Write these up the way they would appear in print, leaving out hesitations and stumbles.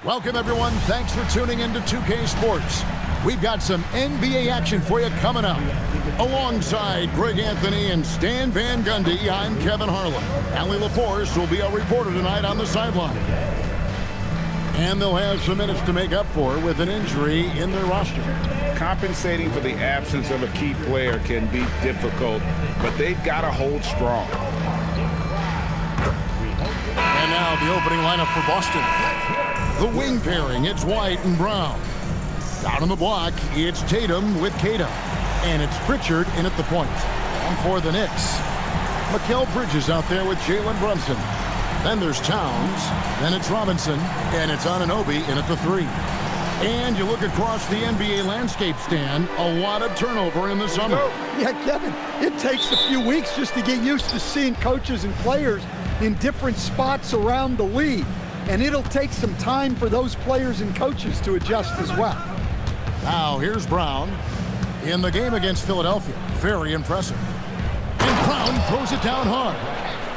Welcome, everyone. Thanks for tuning into 2K Sports. We've got some NBA action for you coming up. Alongside Greg Anthony and Stan Van Gundy, I'm Kevin Harlan. Allie LaForce will be our reporter tonight on the sideline. And they'll have some minutes to make up for with an injury in their roster. Compensating for the absence of a key player can be difficult, but they've got to hold strong. And now the opening lineup for Boston. The wing pairing, it's White and Brown. Down on the block, it's Tatum with Cato. And it's Pritchard in at the point. And for the Knicks, Mikal Bridges out there with Jalen Brunson. Then there's Towns. Then it's Robinson. And it's Anunoby in at the 3. And you look across the NBA landscape, Stan, a lot of turnover in the summer. Yeah, Kevin, it takes a few weeks just to get used to seeing coaches and players in different spots around the league. And it'll take some time for those players and coaches to adjust as well. Now, here's Brown in the game against Philadelphia. Very impressive. And Brown throws it down hard.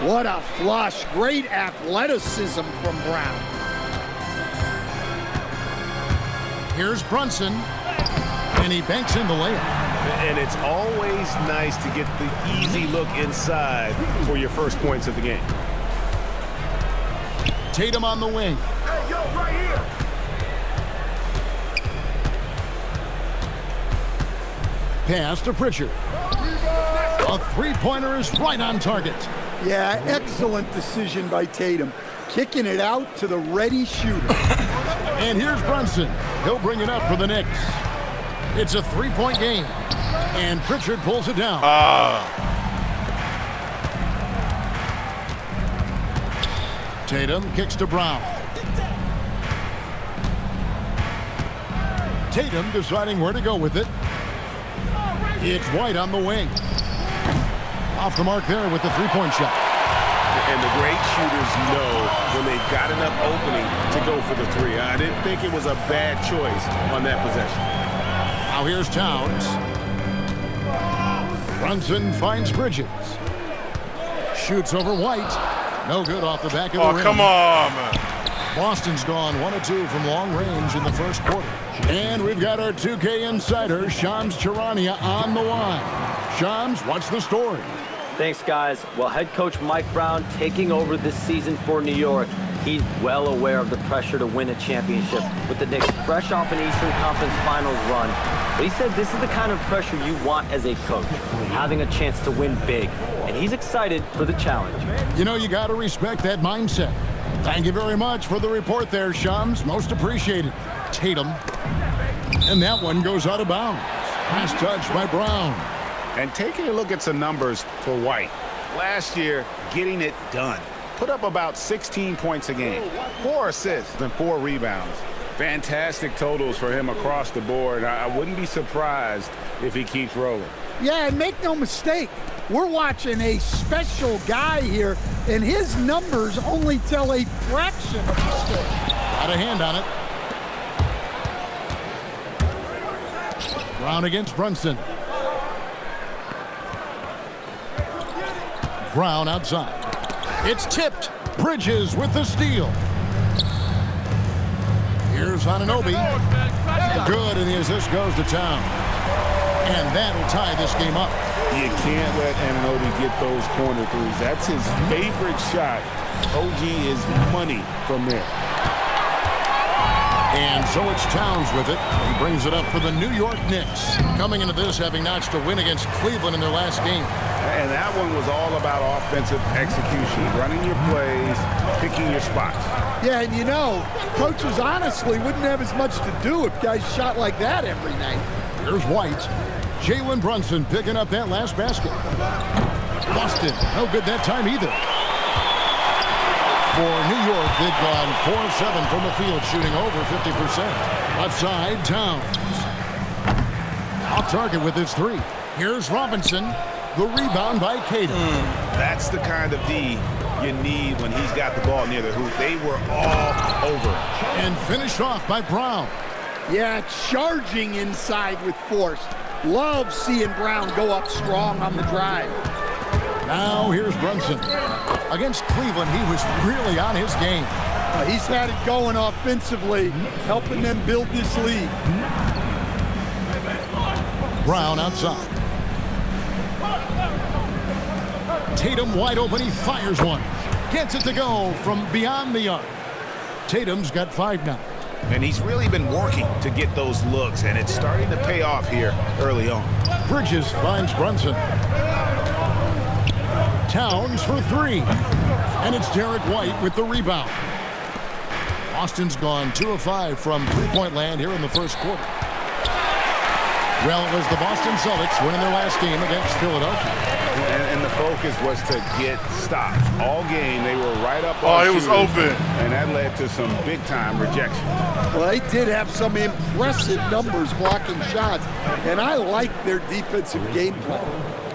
What a flush. Great athleticism from Brown. Here's Brunson. And he banks in the layup. And it's always nice to get the easy look inside for your first points of the game. Tatum on the wing. Hey, yo, right here. Pass to Pritchard. A three-pointer is right on target. Yeah, excellent decision by Tatum. Kicking it out to the ready shooter. And here's Brunson. He'll bring it up for the Knicks. It's a three-point game. And Pritchard pulls it down. Tatum kicks to Brown. Tatum deciding where to go with it. It's White on the wing. Off the mark there with the three-point shot. And the great shooters know when they've got enough opening to go for the three. I didn't think it was a bad choice on that possession. Now here's Towns. Brunson finds Bridges. Shoots over White. No good off the back of the rim. Oh, come on, man. Boston's gone 1 of 2 from long range in the first quarter. And we've got our 2K insider, Shams Charania, on the line. Shams, what's the story? Thanks, guys. Well, head coach Mike Brown taking over this season for New York. He's well aware of the pressure to win a championship with the Knicks fresh off an Eastern Conference Finals run. But he said this is the kind of pressure you want as a coach, having a chance to win big. And he's excited for the challenge. You know, you got to respect that mindset. Thank you very much for the report there, Shams. Most appreciated. Tatum. And that one goes out of bounds. Last touch by Brown. And taking a look at some numbers for White. Last year, getting it done. Put up about 16 points a game, 4 assists and 4 rebounds. Fantastic totals for him across the board. I wouldn't be surprised if he keeps rolling. Yeah, and make no mistake, we're watching a special guy here, and his numbers only tell a fraction of the story. Got a hand on it. Brown against Brunson. Brown outside. It's tipped. Bridges with the steal. Here's Anunoby. Good, and the assist goes to Towns. And that'll tie this game up. You can't let Anunoby get those corner threes. That's his favorite shot. OG is money from there. And so it's Towns with it. He brings it up for the New York Knicks. Coming into this having notched a win against Cleveland in their last game. And that one was all about offensive execution, running your plays, picking your spots. Yeah, and you know, coaches honestly wouldn't have as much to do if guys shot like that every night. Here's White. Jalen Brunson picking up that last basket. Boston, no good that time either. For New York, they've gone 4 of 7 from the field, shooting over 50%. Left side, Towns. Off target with his 3. Here's Robinson. The rebound by Cato. That's the kind of D you need when he's got the ball near the hoop. They were all over it. And finished off by Brown. Yeah, charging inside with force. Love seeing Brown go up strong on the drive. Now here's Brunson. Against Cleveland, he was really on his game. He's had it going offensively, helping them build this lead. Brown outside. Tatum wide open. He fires one. Gets it to go from beyond the arc. Tatum's got 5 now. And he's really been working to get those looks, and it's starting to pay off here early on. Bridges finds Brunson. Towns for 3. And it's Derek White with the rebound. Boston's gone 2 of 5 from three-point land here in the first quarter. Well, it was the Boston Celtics winning their last game against Philadelphia. And the focus was to get stops. All game, they were right up on Oh, it was shooters, open. and that led to some big-time rejection. Well, they did have some impressive numbers blocking shots, and I like their defensive game plan.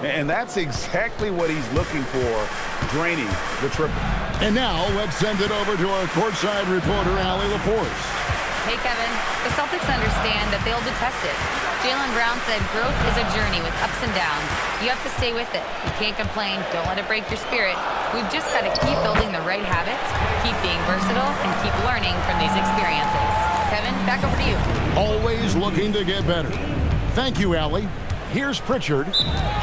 And that's exactly what he's looking for, draining the triple. And now, let's send it over to our courtside reporter, Allie LaForce. Hey, Kevin. The Celtics understand that they'll be tested. Jaylen Brown said growth is a journey with ups and downs. You have to stay with it. You can't complain. Don't let it break your spirit. We've just got to keep building the right habits, keep being versatile, and keep learning from these experiences. Kevin, back over to you. Always looking to get better. Thank you, Allie. Here's Pritchard.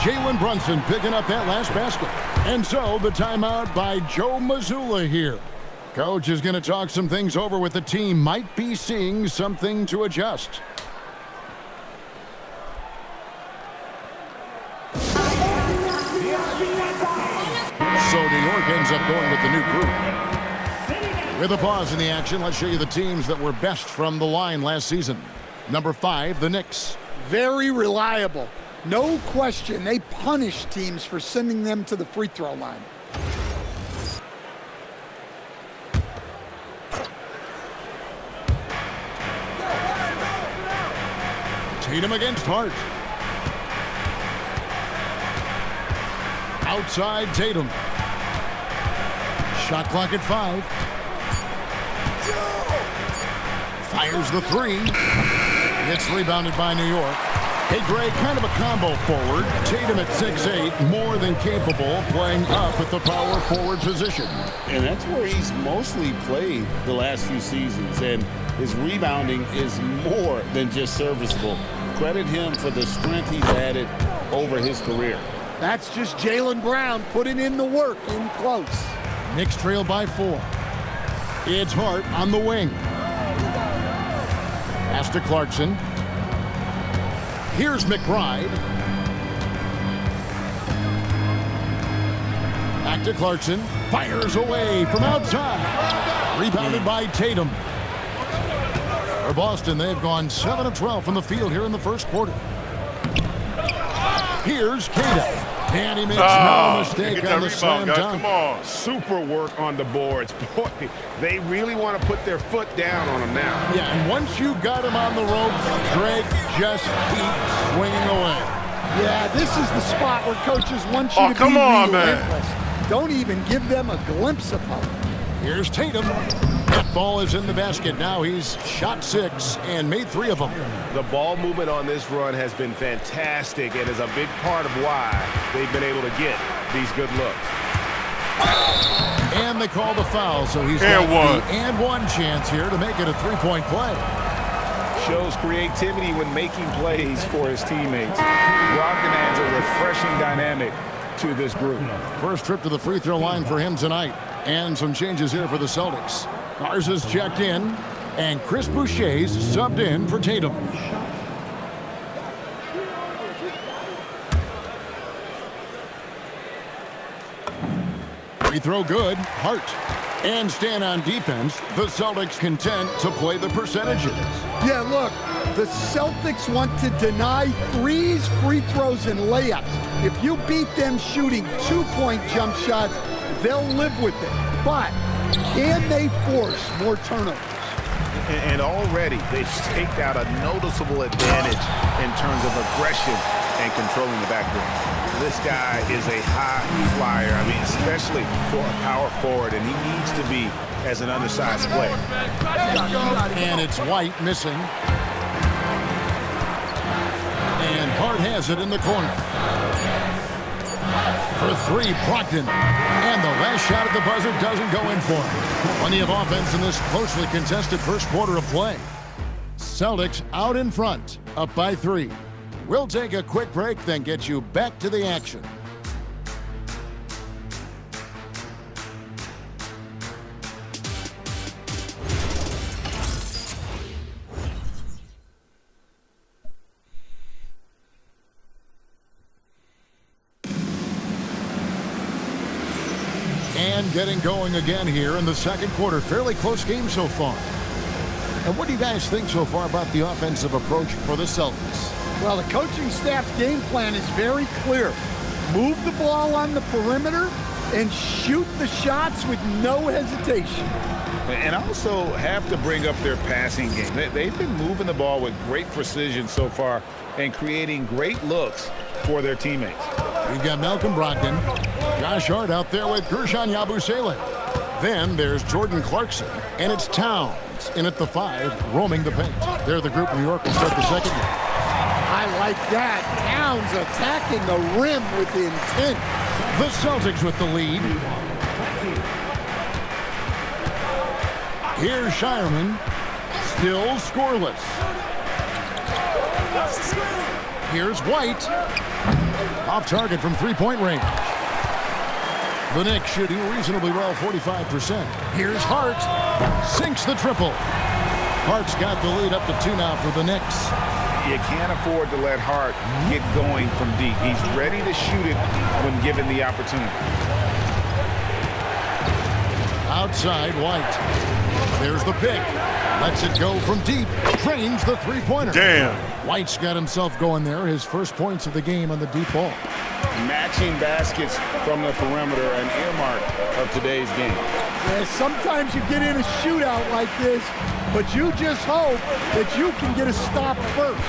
Jalen Brunson picking up that last basket. And so the timeout by Joe Mazzulla here. Coach is going to talk some things over with the team. Might be seeing something to adjust. So New York ends up going with the new group. With a pause in the action, let's show you the teams that were best from the line last season. Number 5, the Knicks. Very reliable. No question, they punish teams for sending them to the free throw line. Tatum against Hart. Outside Tatum. Shot clock at 5. Fires the 3. It's rebounded by New York. Hey, Greg, kind of a combo forward. Tatum at 6'8", more than capable, playing up at the power forward position. And that's where he's mostly played the last few seasons. And his rebounding is more than just serviceable. Credit him for the strength he's added over his career. That's just Jaylen Brown putting in the work in close. Knicks trail by 4. It's Hart on the wing. Pass to Clarkson. Here's McBride. Back to Clarkson. Fires away from outside. Rebounded by Tatum. For Boston, they've gone 7 of 12 from the field here in the first quarter. Here's Keita. And he makes no mistake on the slam dunk. Come on. Super work on the boards. Boy, they really want to put their foot down on him now. Yeah, and once you've got him on the ropes, Greg, just keep swinging away. Yeah, this is the spot where coaches want you to come be on, relentless. man. Don't even give them a glimpse of hope. Here's Tatum. That ball is in the basket. Now he's shot 6 and made 3 of them. The ball movement on this run has been fantastic and is a big part of why they've been able to get these good looks. And they call the foul, so he's And got one. the and one chance here to make it a 3-point play. Shows creativity when making plays for his teammates. Brogdon adds a refreshing dynamic to this group. First trip to the free throw line for him tonight. And some changes here for the Celtics. Garza's checked in, and Chris Boucher's subbed in for Tatum. Free throw good, Hart. And stand on defense, the Celtics content to play the percentages. Yeah, look, the Celtics want to deny threes, free throws, and layups. If you beat them shooting 2-point jump shots, they'll live with it. But can they force more turnovers? And already they've staked out a noticeable advantage in terms of aggression and controlling the backboard. This guy is a high flyer, I mean, especially for a power forward, and he needs to be as an undersized player. And it's White missing. And Hart has it in the corner. For 3, Brogdon. And the last shot at the buzzer doesn't go in for him. Plenty of offense in this closely contested first quarter of play. Celtics out in front, up by 3. We'll take a quick break, then get you back to the action. And getting going again here in the second quarter. Fairly close game so far. And what do you guys think so far about the offensive approach for the Celtics? Well, the coaching staff's game plan is very clear. Move the ball on the perimeter and shoot the shots with no hesitation. And also have to bring up their passing game. They've been moving the ball with great precision so far and creating great looks for their teammates. We've got Malcolm Brogdon, Josh Hart out there with Gershon Yabusele. Then there's Jordan Clarkson, and it's Towns in at the 5, roaming the paint. They're the group New York will start the second half. I like that. Towns attacking the rim with intent. The Celtics with the lead. Here's Shireman, still scoreless. Here's White, off target from three-point range. The Knicks should do reasonably well, 45%. Here's Hart, sinks the triple. Hart's got the lead up to 2 now for the Knicks. You can't afford to let Hart get going from deep. He's ready to shoot it when given the opportunity. Outside, White. There's the pick. Lets it go from deep. Drains the three-pointer. Damn. White's got himself going there. His first points of the game on the deep ball. Matching baskets from the perimeter, an earmark of today's game. Yeah, sometimes you get in a shootout like this, but you just hope that you can get a stop first.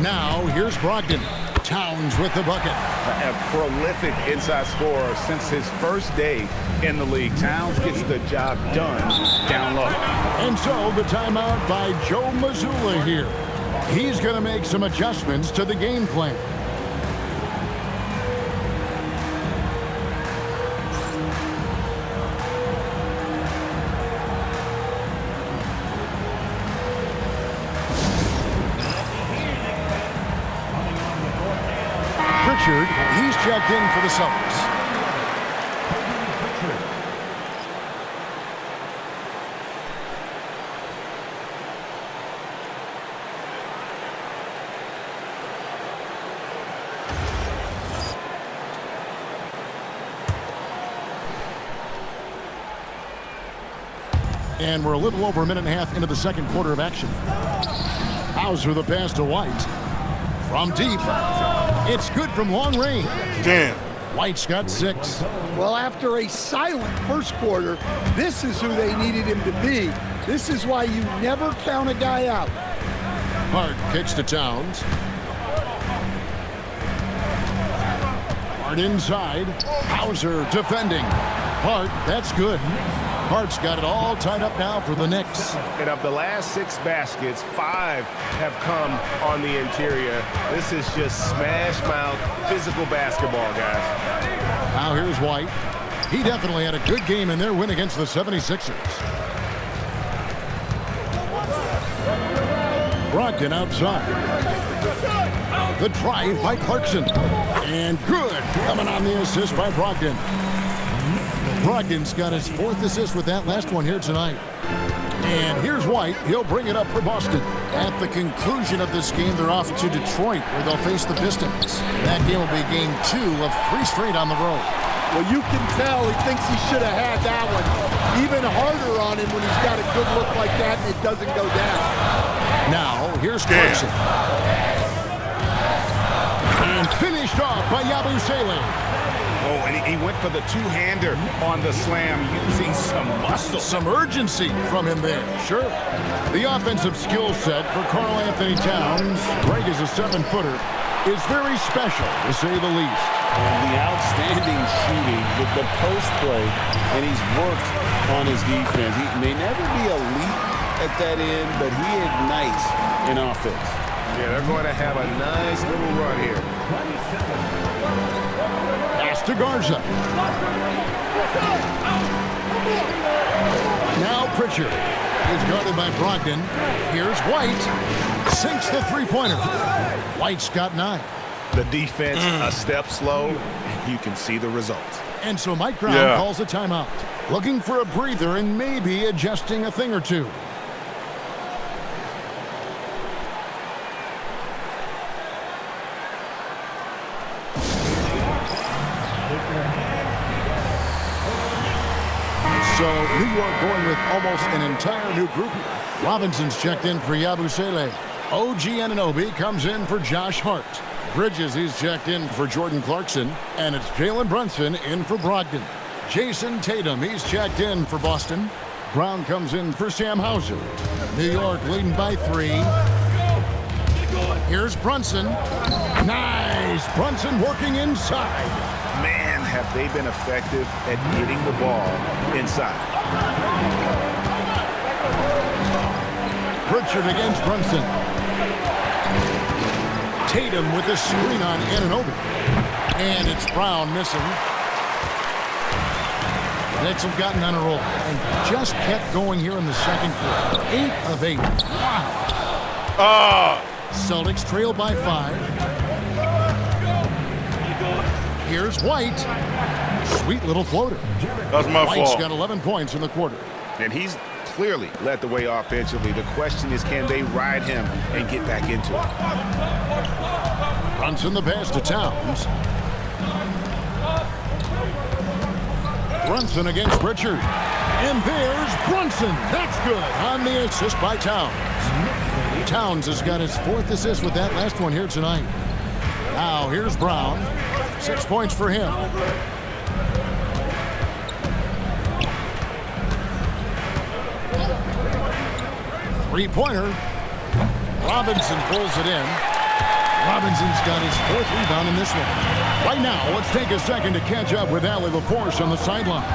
Now, here's Brogdon. Towns with the bucket. A prolific inside scorer since his first day in the league. Towns gets the job done down low. And so the timeout by Joe Mazzulla here. He's going to make some adjustments to the game plan. He's checked in for the Celtics. And we're a little over a minute and a half into the second quarter of action. Hauser the pass to White. From deep. It's good from long range. Damn. White's got 6. Well, after a silent first quarter, this is who they needed him to be. This is why you never count a guy out. Hart kicks to Towns. Hart inside. Hauser defending. Hart, that's good. Hart's got it all tied up now for the Knicks. And of the last 6 baskets, 5 have come on the interior. This is just smash mouth, physical basketball, guys. Now here's White. He definitely had a good game in their win against the 76ers. Brogdon outside. The drive by Clarkson. And good. Coming on the assist by Brogdon. Brogdon's got his 4th assist with that last one here tonight. And here's White. He'll bring it up for Boston. At the conclusion of this game, they're off to Detroit, where they'll face the Pistons. That game will be game 2 of 3 straight on the road. Well, you can tell he thinks he should have had that one. Even harder on him when he's got a good look like that and it doesn't go down. Now, here's Clarkson. And finished off by Yabusele. Oh, and he went for the two-hander on the slam, using some muscle. Some urgency from him there, sure. The offensive skill set for Karl Anthony Towns, Greg is a 7-footer, is very special, to say the least. And the outstanding shooting with the post play, and he's worked on his defense. He may never be elite at that end, but he ignites in offense. Yeah, they're going to have a nice little run here. to Garza. Now Pritchard is guarded by Brogdon. Here's White. Sinks the three-pointer. White's got 9. The defense a step slow, and you can see the results. And so Mike Brown calls a timeout. Looking for a breather and maybe adjusting a thing or two. So New York going with almost an entire new group here. Robinson's checked in for Yabusele. OG Anunoby comes in for Josh Hart. Bridges, he's checked in for Jordan Clarkson. And it's Jalen Brunson in for Brogdon. Jason Tatum, he's checked in for Boston. Brown comes in for Sam Hauser. New York leading by 3. Here's Brunson. Nice! Brunson working inside. Man, have they been effective at getting the ball inside. Pritchard against Brunson. Tatum with a screen on Anunoby. And it's Brown missing. Knicks have gotten on a roll and just kept going here in the second quarter. 8 of 8. Wow. Celtics trail by 5. Here's White. Sweet little floater. That's my White's fault. got 11 points in the quarter. And he's clearly led the way offensively. The question is, can they ride him and get back into it? Brunson the pass to Towns. Brunson against Pritchard. And there's Brunson. That's good on the assist by Towns. Towns has got his 4th assist with that last one here tonight. Now here's Brown. 6 points for him. Three-pointer. Robinson pulls it in. Robinson's got his 4th rebound in this one. Right now, let's take a second to catch up with Allie LaForce on the sidelines.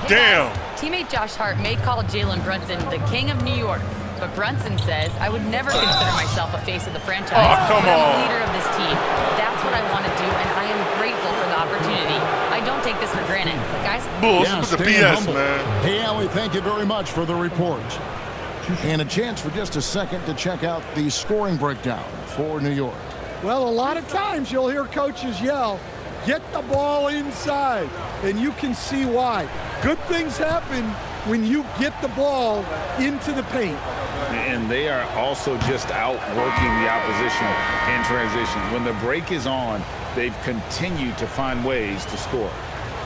Damn. Teammate Josh Hart may call Jalen Brunson the king of New York, but Brunson says, I would never consider myself a face of the franchise. Come but I'm on. a leader of this team. That's what I want to do, and I am grateful for the opportunity. I don't take this for granted. Guys? Bull, Yeah, this is the staying BS, humble. man. Hey, Allie, thank you very much for the report. And a chance for just a second to check out the scoring breakdown for New York. Well, a lot of times you'll hear coaches yell, get the ball inside, and you can see why. Good things happen when you get the ball into the paint. And they are also just outworking the opposition in transition. When the break is on, they've continued to find ways to score.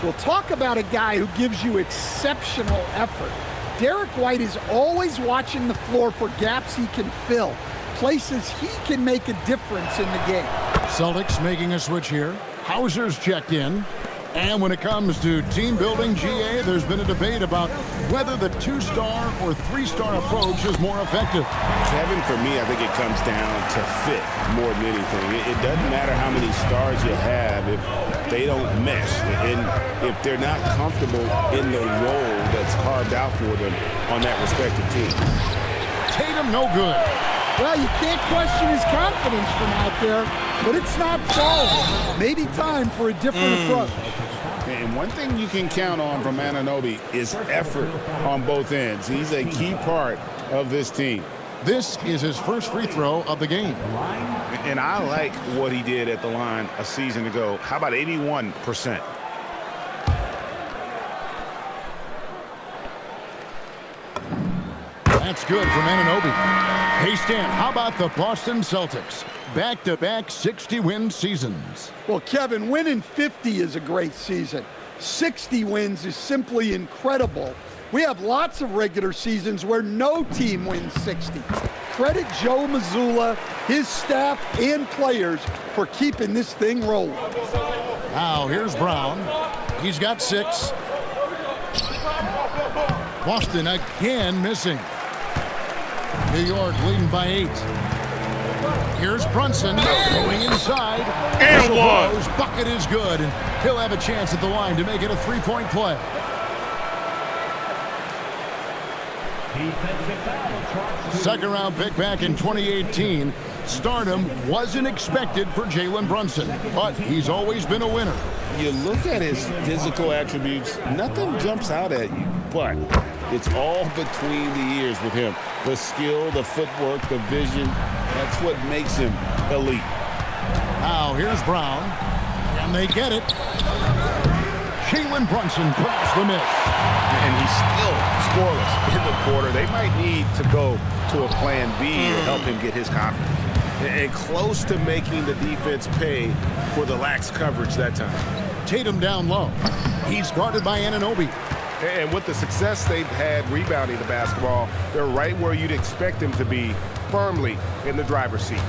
We'll talk about a guy who gives you exceptional effort. Derek White is always watching the floor for gaps he can fill, places he can make a difference in the game. Celtics making a switch here. Hauser's checked in. And when it comes to team building, GA, there's been a debate about whether the 2-star or 3-star approach is more effective. Kevin, for me, I think it comes down to fit more than anything. It doesn't matter how many stars you have if they don't mesh and if they're not comfortable in the role that's carved out for them on that respective team. Tatum no good. Well, you can't question his confidence from out there, but it's not falling. Maybe time for a different approach. And one thing you can count on from Anunoby is effort on both ends. He's a key part of this team. This is his first free throw of the game. And I like what he did at the line a season ago. How about 81%? That's good from Anunoby. Hey, Stan, how about the Boston Celtics? Back-to-back 60-win seasons. Well, Kevin, winning 50 is a great season. 60 wins is simply incredible. We have lots of regular seasons where no team wins 60. Credit Joe Mazzulla, his staff, and players for keeping this thing rolling. Now, here's Brown. He's got 6. Boston again missing. New York leading by 8. Here's Brunson going inside. And one. Blows. Bucket is good, and he'll have a chance at the line to make it a 3-point play. Second round pick back in 2018. Stardom wasn't expected for Jalen Brunson, but he's always been a winner. You look at his physical attributes, nothing jumps out at you, but it's all between the ears with him. The skill, the footwork, the vision, that's what makes him elite. Now here's Brown, and they get it. Jalen Brunson grabs the miss. And he's still scoreless in the quarter. They might need to go to a plan B to help him get his confidence. And close to making the defense pay for the lax coverage that time. Tatum down low. He's guarded by Anunoby. And with the success they've had rebounding the basketball, they're right where you'd expect them to be, firmly in the driver's seat.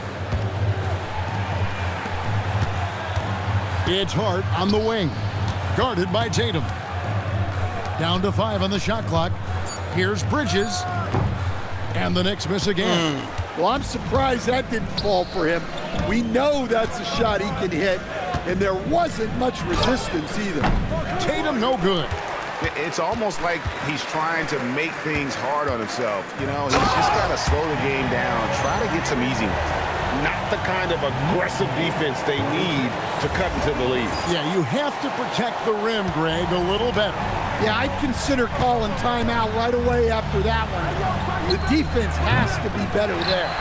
It's Hart on the wing, guarded by Tatum. Down to 5 on the shot clock. Here's Bridges, and the Knicks miss again. Well, I'm surprised that didn't fall for him. We know that's a shot he can hit, and there wasn't much resistance either. Tatum no good. It's almost like he's trying to make things hard on himself. You know, he's just got to slow the game down, try to get some easy ones. Not the kind of aggressive defense they need to cut into the lead. Yeah, you have to protect the rim, Greg, a little better. Yeah, I'd consider calling timeout right away after that one. The defense has to be better there.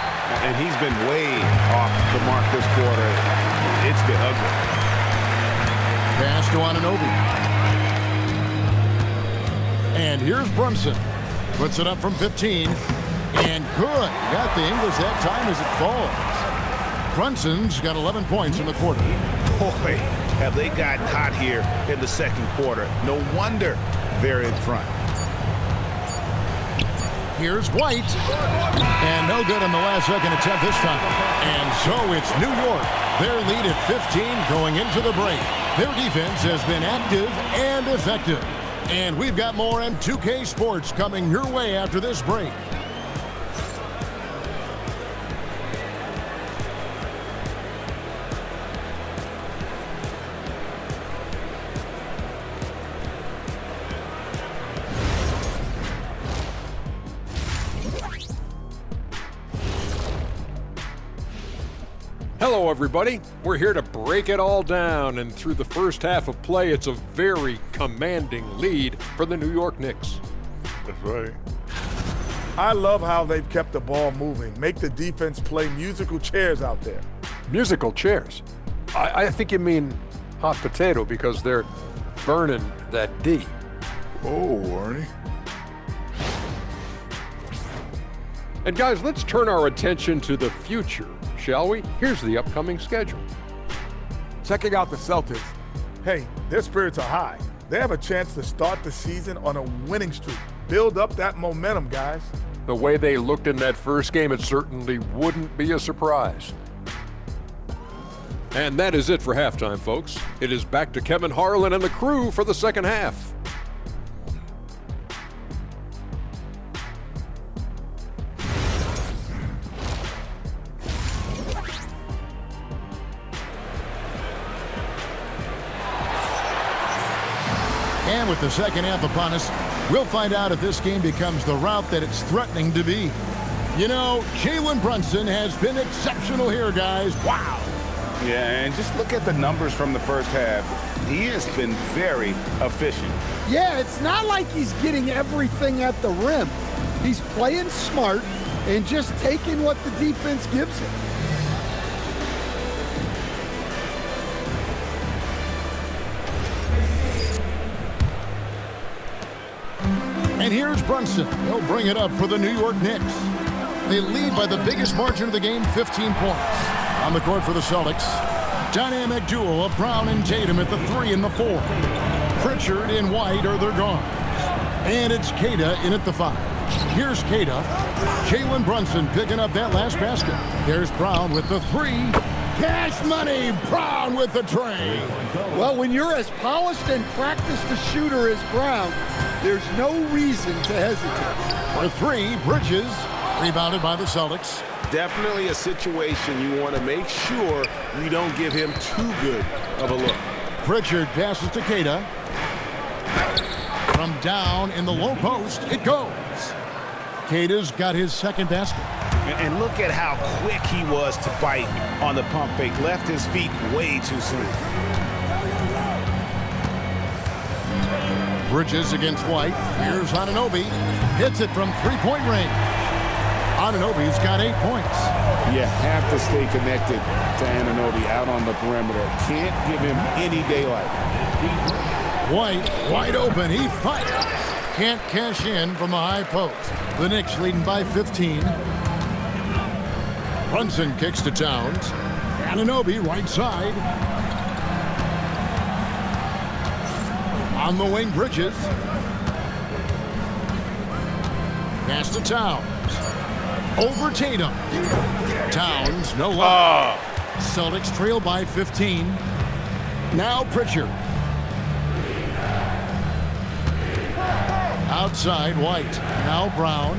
And he's been way off the mark this quarter. It's been ugly. Pass to Anunoby. And here's Brunson. Puts it up from 15. And good. Got the English that time as it falls. Brunson's got 11 points in the quarter. Boy, have they gotten hot here in the second quarter. No wonder they're in front. Here's White. And no good on the last second attempt this time. And so it's New York. Their lead at 15 going into the break. Their defense has been active and effective. And we've got more M2K Sports coming your way after this break. Hello, everybody. We're here to break it all down, and through the first half of play, it's a very commanding lead for the New York Knicks. That's right. I love how they've kept the ball moving. Make the defense play musical chairs out there. Musical chairs. I think you mean hot potato because they're burning that D. Oh, Arnie. And guys, let's turn our attention to the future, shall we? Here's the upcoming schedule. Checking out the Celtics. Hey, their spirits are high. They have a chance to start the season on a winning streak. Build up that momentum, guys. The way they looked in that first game, it certainly wouldn't be a surprise. And that is it for halftime, folks. It is back to Kevin Harlan and the crew for the second half. And with the second half upon us, we'll find out if this game becomes the route that it's threatening to be. You know, Jalen Brunson has been exceptional here, guys. Wow. Yeah, and just look at the numbers from the first half. He has been very efficient. Yeah, it's not like he's getting everything at the rim. He's playing smart and just taking what the defense gives him. And here's Brunson. He'll bring it up for the New York Knicks. They lead by the biggest margin of the game, 15 points. On the court for the Celtics, dynamic duo of Brown and Tatum at the 3 and the 4. Pritchard and White are their guards. And it's Queta in at the 5. Here's Queta. Jalen Brunson picking up that last basket. There's Brown with the 3. Cash money, Brown with the tray. Well, when you're as polished and practiced a shooter as Brown, there's no reason to hesitate. For 3, Bridges, rebounded by the Celtics. Definitely a situation you want to make sure you don't give him too good of a look. Pritchard passes to Queta. From down in the low post, it goes. Queta's got his second basket. And look at how quick he was to bite on the pump fake. Left his feet way too soon. Bridges against White. Here's Anunoby. Hits it from three-point range. Anunoby's got 8 points. You have to stay connected to Anunoby out on the perimeter. Can't give him any daylight. White wide open. He fires. Can't cash in from the high post. The Knicks leading by 15. Brunson kicks to Towns. Anunoby right side. On the wing, Bridges. Pass to Towns. Over Tatum. Towns, no luck. Celtics trail by 15. Now Pritchard. Outside, White. Now Brown.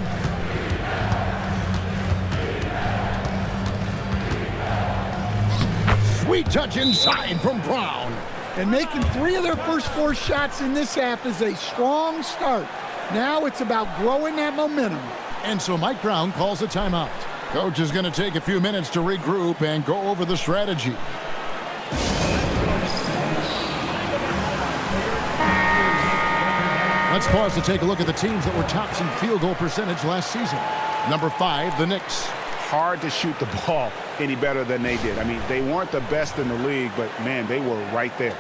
Sweet touch inside from Brown. And making 3 of their first 4 shots in this half is a strong start. Now it's about growing that momentum. And so Mike Brown calls a timeout. Coach is going to take a few minutes to regroup and go over the strategy. Let's pause to take a look at the teams that were tops in field goal percentage last season. Number 5, the Knicks. Hard to shoot the ball any better than they did. I mean, they weren't the best in the league, but, man, they were right there.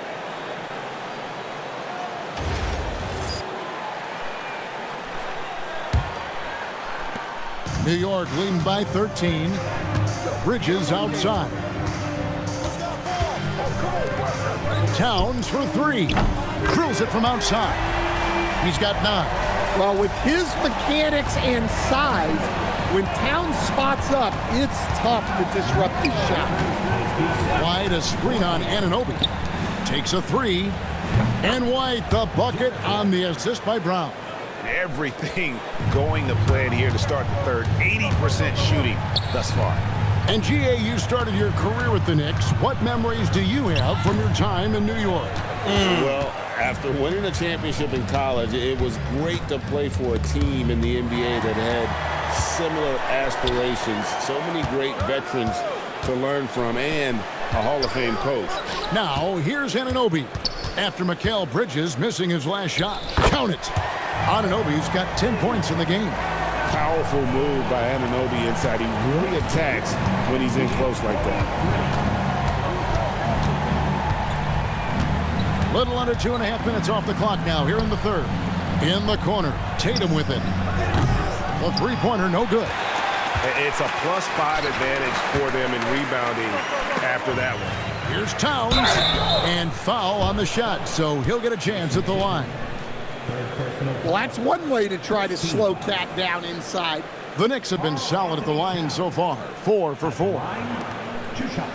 New York leading by 13. Bridges outside. Towns for 3. Drills it from outside. He's got 9. Well, with his mechanics and size, when Towns spots up, it's tough to disrupt his shot. White, a screen on Anunoby. Takes a 3. And White, the bucket on the assist by Brown. Everything going to plan here to start the third. 80% shooting thus far. And GA, you started your career with the Knicks. What memories do you have from your time in New York? Well, after winning a championship in college, it was great to play for a team in the NBA that had similar aspirations. So many great veterans to learn from and a Hall of Fame coach. Now, here's Anunoby. After Mikal Bridges missing his last shot. Count it. Anunoby's got 10 points in the game. Powerful move by Anunoby inside. He really attacks when he's in close like that. Little under 2.5 minutes off the clock now here in the third. In the corner, Tatum with it. The three-pointer, no good. It's a +5 advantage for them in rebounding after that one. Here's Towns, and foul on the shot, so he'll get a chance at the line. Well, that's one way to try to slow Cat down inside. The Knicks have been solid at the line so far, 4 for 4. 2 shots.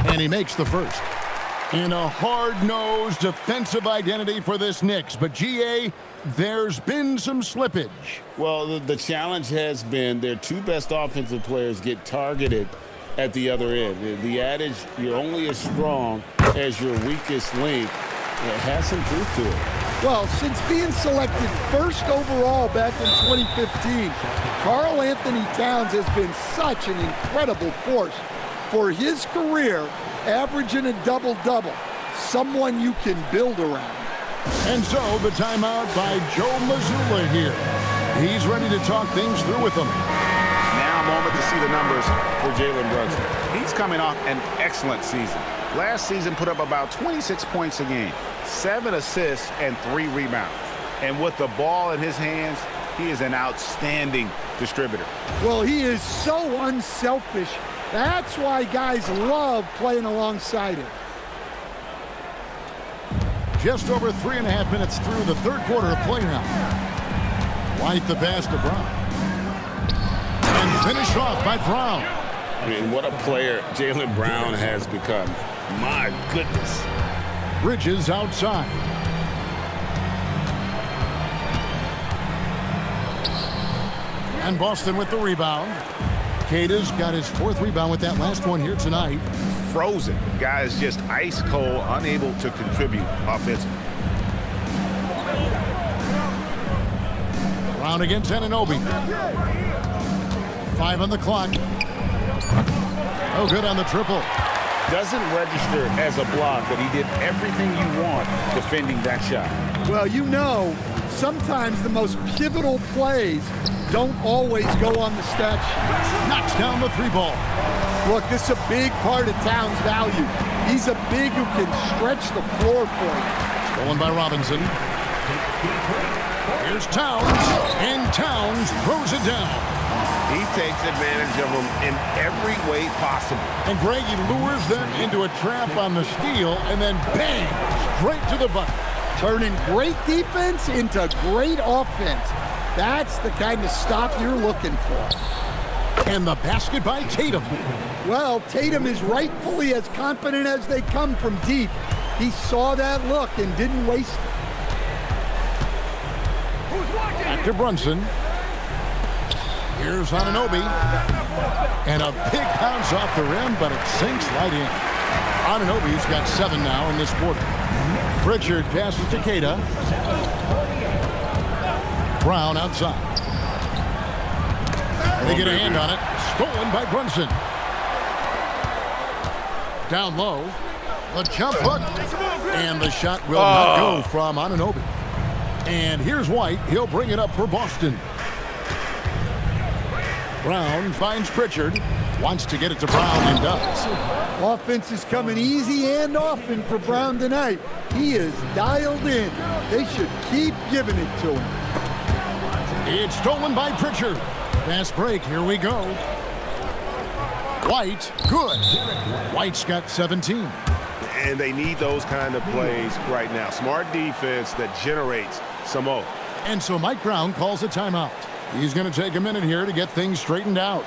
And he makes the first. In a hard-nosed defensive identity for this Knicks. But, GA, there's been some slippage. Well, the challenge has been their 2 best offensive players get targeted at the other end. The adage, you're only as strong as your weakest link, it has some truth to it. Well, since being selected first overall back in 2015, Karl Anthony Towns has been such an incredible force for his career, averaging a double-double, someone you can build around. And so the timeout by Joe Mazzulla here. He's ready to talk things through with them. Now a moment to see the numbers for Jalen Brunson. He's coming off an excellent season. Last season put up about 26 points a game, 7 assists, and 3 rebounds. And with the ball in his hands, he is an outstanding distributor. Well, he is so unselfish. That's why guys love playing alongside him. Just over 3.5 minutes through the third quarter of play now. White the pass to Brown. And finished off by Brown. I mean, what a player Jaylen Brown has become. My goodness. Bridges outside. And Boston with the rebound. Kata's got his 4th rebound with that last one here tonight. Frozen. Guys just ice cold, unable to contribute offensively. Brown against Anunoby. 5 on the clock. Oh, good on the triple. Doesn't register as a block, but he did everything you want defending that shot. Well, you know, sometimes the most pivotal plays don't always go on the stat sheet. Knocks down the 3 ball. Look, this is a big part of Towns' value. He's a big who can stretch the floor for you. Stolen by Robinson. Here's Towns, and Towns throws it down. He takes advantage of them in every way possible. And Greg, he lures them into a trap on the steal, and then bang, straight to the bucket. Turning great defense into great offense. That's the kind of stop you're looking for. And the basket by Tatum. Well, Tatum is rightfully as confident as they come from deep. He saw that look and didn't waste it. Back to Brunson. Here's Anunoby. And a big bounce off the rim, but it sinks right in. Anunoby's got 7 now in this quarter. Pritchard passes to Kata. Brown outside. They get a hand on it. Stolen by Brunson. Down low. The jump hook. And the shot will not go from Anunoby. And here's White. He'll bring it up for Boston. Brown finds Pritchard. Wants to get it to Brown and does. Offense is coming easy and often for Brown tonight. He is dialed in. They should keep giving it to him. It's stolen by Pritchard. Fast break. Here we go. White, good. White's got 17. And they need those kind of plays right now. Smart defense that generates some more. And so Mike Brown calls a timeout. He's going to take a minute here to get things straightened out.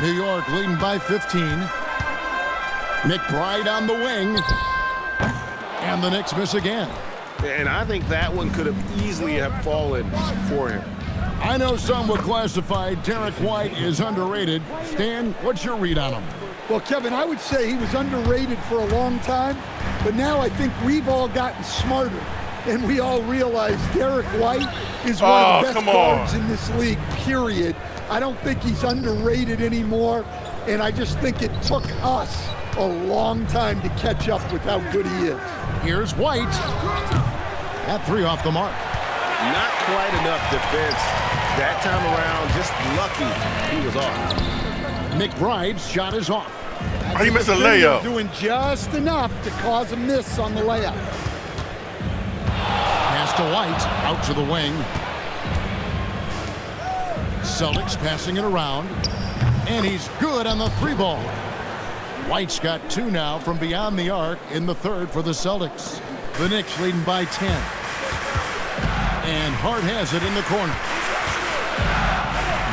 New York leading by 15. McBride on the wing. And the Knicks miss again. And I think that one could have easily have fallen for him. I know some would classify Derek White as underrated. Stan, what's your read on him? Well, Kevin, I would say he was underrated for a long time, but now I think we've all gotten smarter, and we all realize Derek White is one of the best guards in this league, period. I don't think he's underrated anymore, and I just think it took us a long time to catch up with how good he is. Here's White. That 3 off the mark. Not quite enough defense that time around. Just lucky he was off. McBride's shot is off. How do you miss a layup? Doing just enough to cause a miss on the layup. Pass to White, out to the wing. Celtics passing it around. And he's good on the 3 ball. White's got 2 now from beyond the arc in the 3rd for the Celtics. The Knicks leading by 10. And Hart has it in the corner.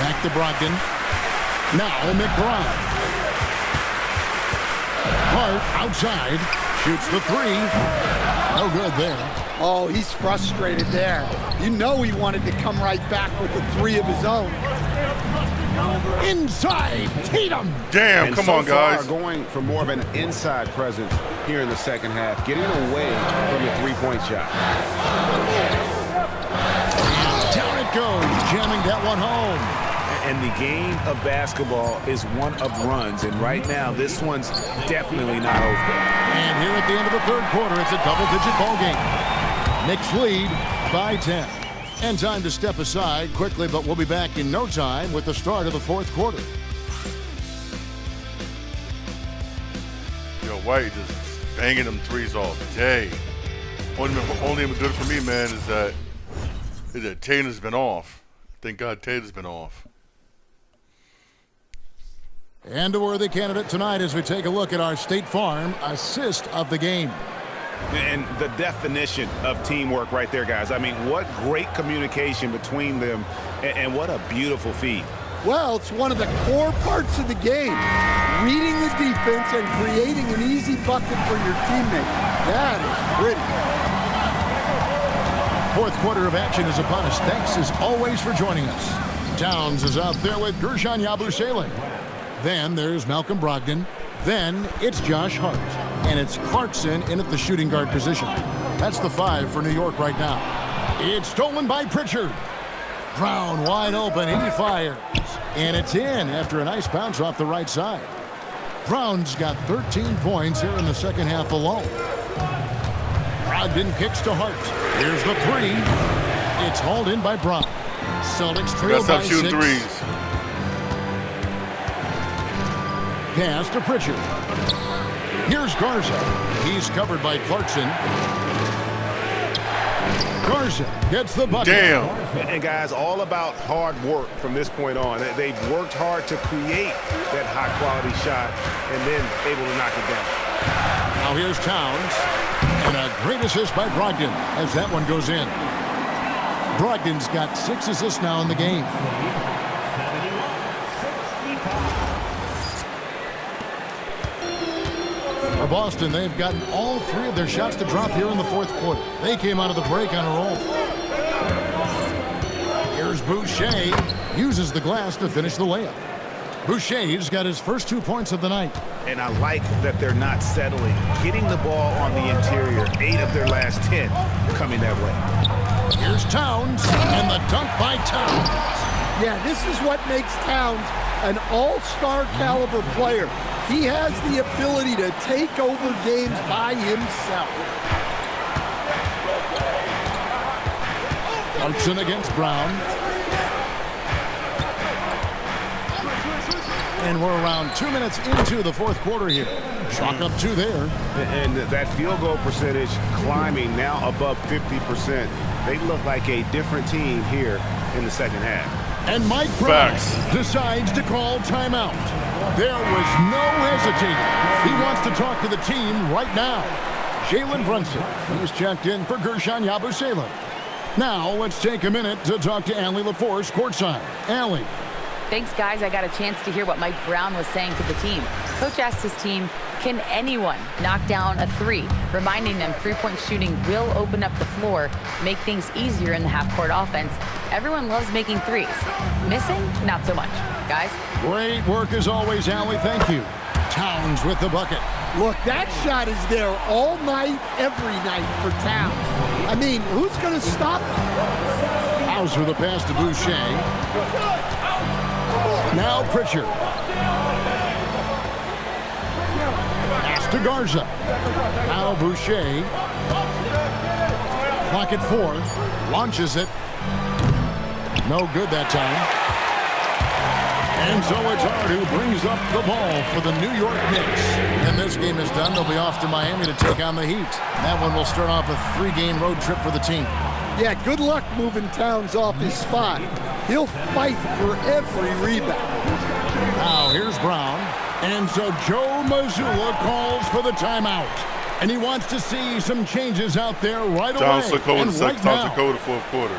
Back to Brogdon. Now McBride. Hart outside. Shoots the 3. No good there. Oh, he's frustrated there. You know he wanted to come right back with the 3 of his own. Inside, Tatum. Damn, and come so on, guys. Far, going for more of an inside presence here in the second half, getting away from the 3-point shot. Down it goes, jamming that one home. And the game of basketball is one of runs, and right now this one's definitely not over. And here at the end of the 3rd quarter, it's a double-digit ball game. Knicks lead by 10. And time to step aside quickly, but we'll be back in no time with the start of the 4th quarter. Yo, White just banging them 3s all day. Only good for me, man, is that Tatum's been off. Thank God Tatum's been off. And a worthy candidate tonight as we take a look at our State Farm assist of the game. And the definition of teamwork right there, guys. I mean, what great communication between them, and what a beautiful feed. Well, it's one of the core parts of the game. Reading the defense and creating an easy bucket for your teammate. That is pretty. Fourth quarter of action is upon us. Thanks as always for joining us. Towns is out there with Guerschon Yabusele. Then there's Malcolm Brogdon. Then it's Josh Hart. And it's Clarkson in at the shooting guard position. That's the 5 for New York right now. It's stolen by Pritchard. Brown wide open. He fires. And it's in after a nice bounce off the right side. Brown's got 13 points here in the second half alone. Brogdon kicks to Hart. Here's the 3. It's hauled in by Brown. Celtics trail by 6. Threes. Pass to Pritchard. Here's Garza. He's covered by Clarkson. Garza gets the bucket. Damn. And guys, all about hard work from this point on. They've worked hard to create that high-quality shot and then able to knock it down. Now here's Towns. And a great assist by Brogdon as that one goes in. Brogdon's got 6 assists now in the game. For Boston, they've gotten all 3 of their shots to drop here in the fourth quarter. They came out of the break on a roll. Here's Boucher. Uses the glass to finish the layup. Boucher's got his first 2 points of the night. And I like that they're not settling. Getting the ball on the interior, 8 of their last 10 coming that way. Here's Towns, and the dunk by Towns. Yeah, this is what makes Towns an all-star caliber player. He has the ability to take over games by himself. Clarkson against Brown. And we're around 2 minutes into the fourth quarter here. Chalk up 2 there. And that field goal percentage climbing now above 50%. They look like a different team here in the second half. And Mike Brown decides to call timeout. There was no hesitating. He wants to talk to the team right now. Jalen Brunson, who's checked in for Guerschon Yabusele. Now let's take a minute to talk to Allie LaForce courtside. Allie. Thanks, guys. I got a chance to hear what Mike Brown was saying to the team. Coach asked his team, can anyone knock down a 3? Reminding them three-point shooting will open up the floor, make things easier in the half-court offense. Everyone loves making 3s. Missing? Not so much. Guys? Great work as always, Allie. Thank you. Towns with the bucket. Look, that shot is there all night, every night for Towns. I mean, who's going to stop him? Hauser the pass to Boucher. Now Pritchard. Pass to Garza. Now Boucher. Clock at 4. Launches it. No good that time. And so it's Hart who brings up the ball for the New York Knicks. And this game is done. They'll be off to Miami to take on the Heat. That one will start off a 3-game road trip for the team. Yeah, good luck moving Towns off his spot. He'll fight for every rebound. Now here's Brown. And so Joe Mazzulla calls for the timeout. And he wants to see some changes out there right away. Towns took over the fourth quarter.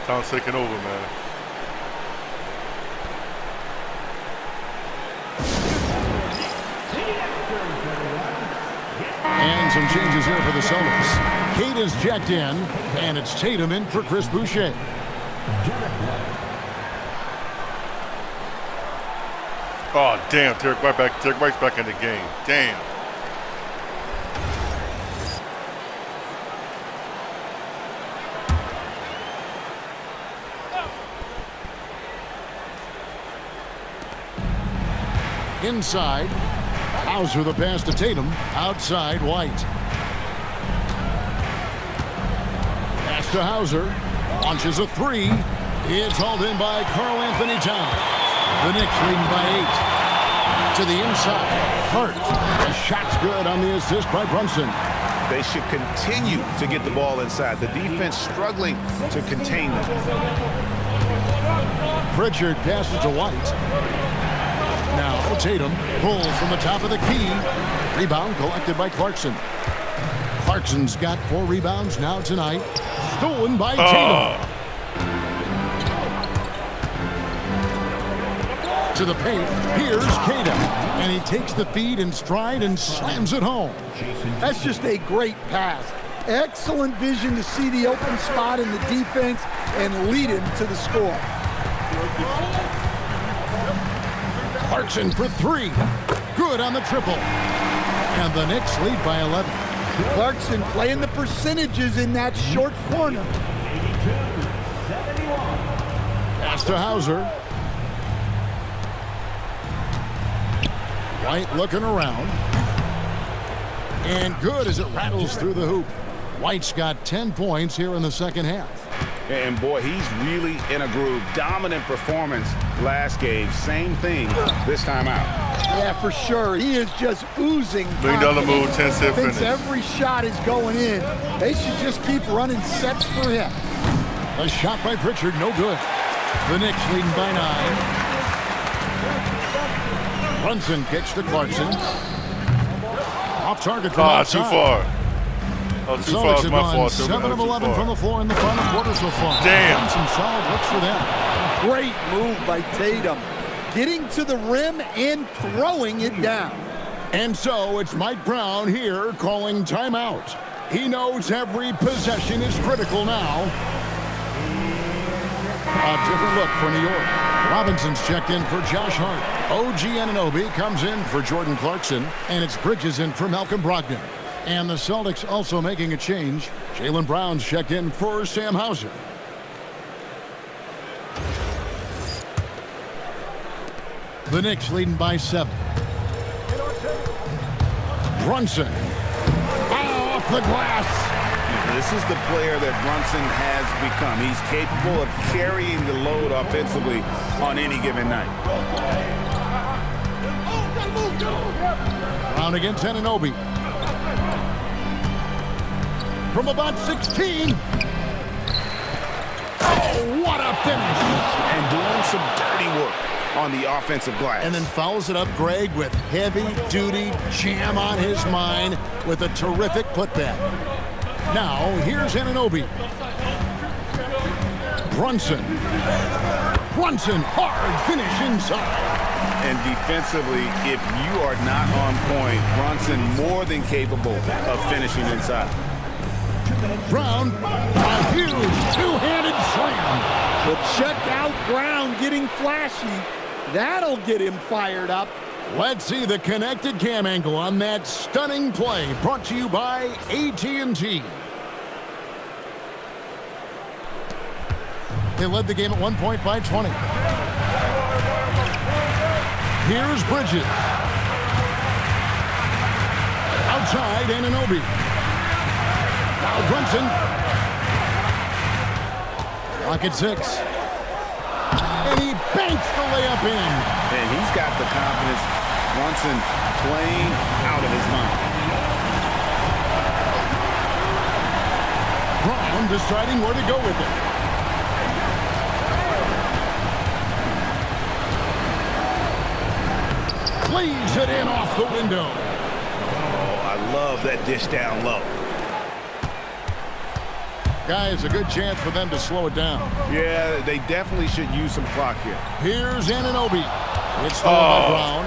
Towns taking over, man. And some changes here for the Celtics. Kate is checked in, and it's Tatum in for Chris Boucher. Oh, damn. Derek White's back in the game. Damn. Inside. Hauser the pass to Tatum. Outside, White. Pass to Hauser. Launches a 3. It's hauled in by Karl Anthony Towns. The Knicks leading by 8. To the inside. Hart. The shot's good on the assist by Brunson. They should continue to get the ball inside. The defense struggling to contain them. Pritchard passes to White. Now Tatum pulls from the top of the key. Rebound collected by Clarkson. Clarkson's got 4 rebounds now tonight. Stolen by Tatum. To the paint, here's Kata, and he takes the feed in stride and slams it home. That's just a great pass. Excellent vision to see the open spot in the defense and lead him to the score. Clarkson for 3. Good on the triple. And the Knicks lead by 11. Clarkson playing the percentages in that short corner. Pass to Hauser. White looking around. And good as it rattles through the hoop. White's got 10 points here in the second half. And boy, he's really in a groove. Dominant performance last game. Same thing this time out. Yeah, for sure. He is just oozing. $1 million move, 10-set Thinks finish. every shot is going in. They should just keep running sets for him. A shot by Pritchard, no good. The Knicks leading by 9. Brunson kicks to Clarkson. Off target from outside. Too far. Oh, too far. It's my fault. 7 of 11 from the floor in the final quarter so far. Damn. Some solid looks for them. Great move by Tatum. Getting to the rim and throwing it down. And so it's Mike Brown here calling timeout. He knows every possession is critical now. A different look for New York. Robinson's checked in for Josh Hart. OG Anunoby comes in for Jordan Clarkson. And it's Bridges in for Malcolm Brogdon. And the Celtics also making a change. Jaylen Brown's checked in for Sam Hauser. The Knicks leading by 7. Brunson. Off the glass. This is the player that Brunson has become. He's capable of carrying the load offensively on any given night. Brown against Anunoby. From about 16. Oh, what a finish. And doing some dirty work on the offensive glass. And then follows it up, Greg, with heavy-duty jam on his mind with a terrific putback. Now, here's Anunoby. Brunson, hard finish inside. And defensively, if you are not on point, Brunson more than capable of finishing inside. Brown, a huge two-handed slam. But check out Brown getting flashy. That'll get him fired up. Let's see the connected cam angle on that stunning play, brought to you by AT&T. They led the game at 1 point by 20. Here's Bridges. Outside, Anunoby. Now Brunson. Lock at 6. And he banks the layup in. And he's got the confidence. Brunson playing out of his mind. Brown deciding where to go with it. Cleaves it in off the window. Oh, I love that dish down low. Guys, a good chance for them to slow it down. Yeah, they definitely should use some clock here. Here's Anunoby. It's stolen by Brown.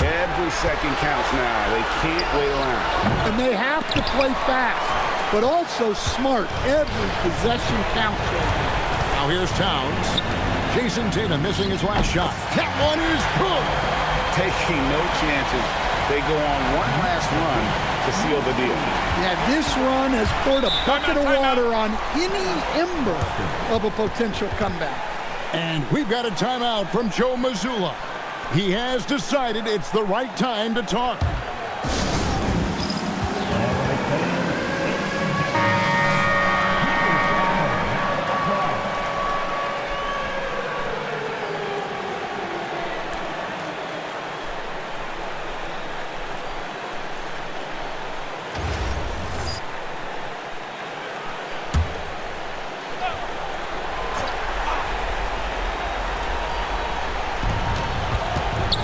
Every second counts now. They can't wait around. And they have to play fast, but also smart. Every possession counts. Now here's Towns. Jason Tatum missing his last shot. That one is good. Taking no chances. They go on one last run to seal the deal. Yeah, this run has poured a bucket of water on any ember of a potential comeback. And we've got a timeout from Joe Mazzulla. He has decided it's the right time to talk.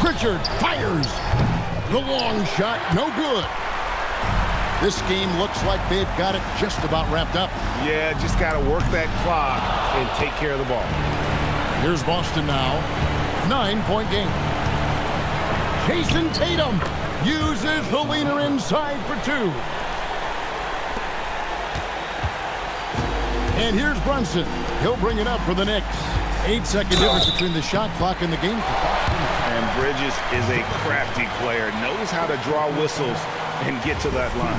Pritchard fires. The long shot, no good. This game looks like they've got it just about wrapped up. Yeah, just got to work that clock and take care of the ball. Here's Boston now. 9-point game. Jason Tatum uses the leaner inside for 2. And here's Brunson. He'll bring it up for the Knicks. 8-second difference between the shot clock and the game clock. And Bridges is a crafty player, knows how to draw whistles and get to that line.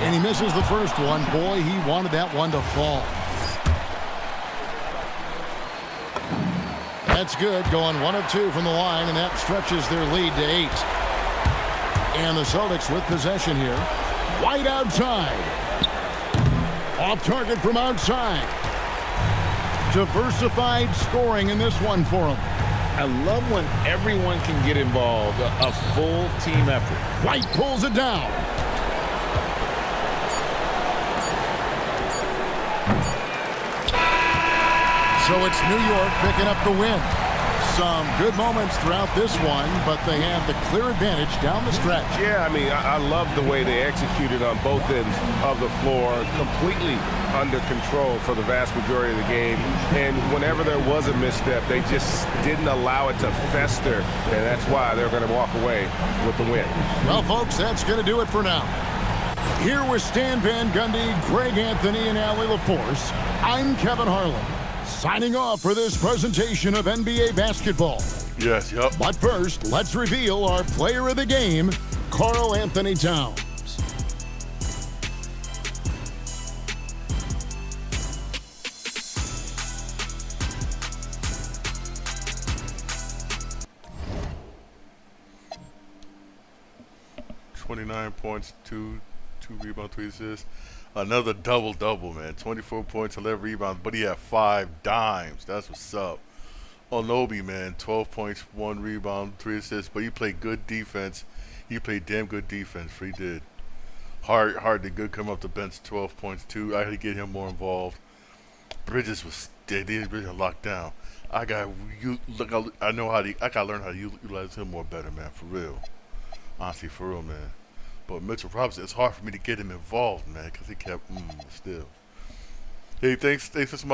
And he misses the first one. Boy, he wanted that one to fall. That's good, going 1 of 2 from the line, and that stretches their lead to 8. And the Celtics with possession here. White outside. Off target from outside. Diversified scoring in this one for him. I love when everyone can get involved, a full team effort. White pulls it down. So it's New York picking up the win. Some good moments throughout this one, but they had the clear advantage down the stretch. Yeah, I mean, I love the way they executed on both ends of the floor, completely under control for the vast majority of the game. And whenever there was a misstep, they just didn't allow it to fester, and that's why they're going to walk away with the win. Well, folks, that's going to do it for now. Here with Stan Van Gundy, Greg Anthony, and Allie LaForce, I'm Kevin Harlan. Signing off for this presentation of NBA basketball. Yes, yep. But first, let's reveal our player of the game, Karl Anthony Towns. $29 points, two rebounds, 3 assists. Another double-double, man. 24 points, 11 rebounds, but he had 5 dimes. That's what's up. Onobi, man, 12 points, 1 rebound, 3 assists, but he played good defense. He played damn good defense. He did. Hard to good come up the bench, 12 points, 2. I had to get him more involved. Bridges was steady. Bridges locked down. I gotta learn how to utilize him more better, man, for real. Honestly, for real, man. But Mitchell Robinson, it's hard for me to get him involved, man, because he kept still. Hey, thanks for my